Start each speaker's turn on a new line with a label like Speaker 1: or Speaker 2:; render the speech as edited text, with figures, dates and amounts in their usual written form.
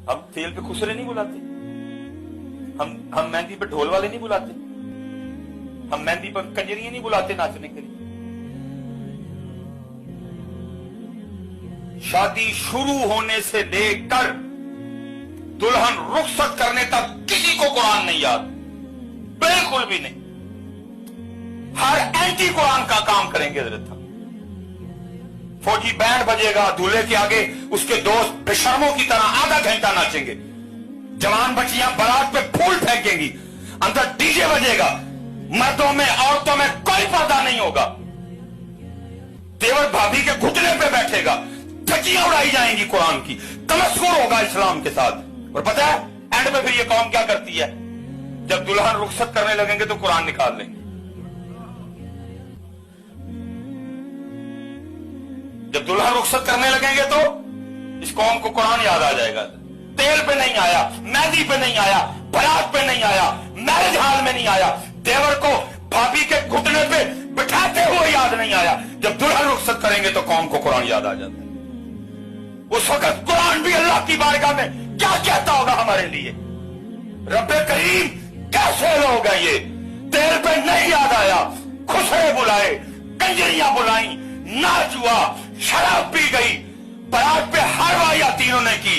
Speaker 1: हम तेल पे खुसरे नहीं बुलाते, हम मेहंदी पे ढोल वाले नहीं बुलाते, हम मेहंदी पर कंजरियां नहीं बुलाते नाचने के लिए। शादी शुरू होने से लेकर दुल्हन रुखसत करने तक किसी को कुरान नहीं याद, बिल्कुल भी नहीं। हर एंटी कुरान का काम करेंगे हजरत। फौजी बैंड बजेगा, दूल्हे के आगे उसके दोस्त बेशर्मों की तरह आधा घंटा नाचेंगे, जवान बच्चियां बारात पे फूल फेंकेंगी, अंदर डीजे बजेगा, मर्दों में औरतों में कोई पर्दा नहीं होगा, देवर भाभी के घुटने पे बैठेगा, धज्जियां उड़ाई जाएंगी कुरान की, तमस्कुर होगा इस्लाम के साथ। और पता है एंड में फिर ये कौम क्या करती है, जब दुल्हन रुखसत करने लगेंगे तो कुरान निकाल लेंगे। जब दुल्हन रुखसत करने लगेंगे तो इस कौम को कुरान याद आ जाएगा। तेल पे नहीं आया, मेहंदी पे नहीं आया, बारात पे नहीं आया, मैरिज हॉल में नहीं आया, देवर को भाभी के घुटने पे बिठाते हुए याद नहीं आया। जब दुल्हन रुखसत करेंगे तो कौम को कुरान याद आ जाता है। उस वक्त कुरान भी अल्लाह की बारगाह में क्या कहता होगा हमारे लिए, रब्बे करीम कैसे लोग हैं ये, तेल पे नहीं याद आया, खुसरे बुलाए, कंजरियां बुलाई, नाच हुआ, शराब पी गई, बारात पे हर वाहियात इन्होंने की,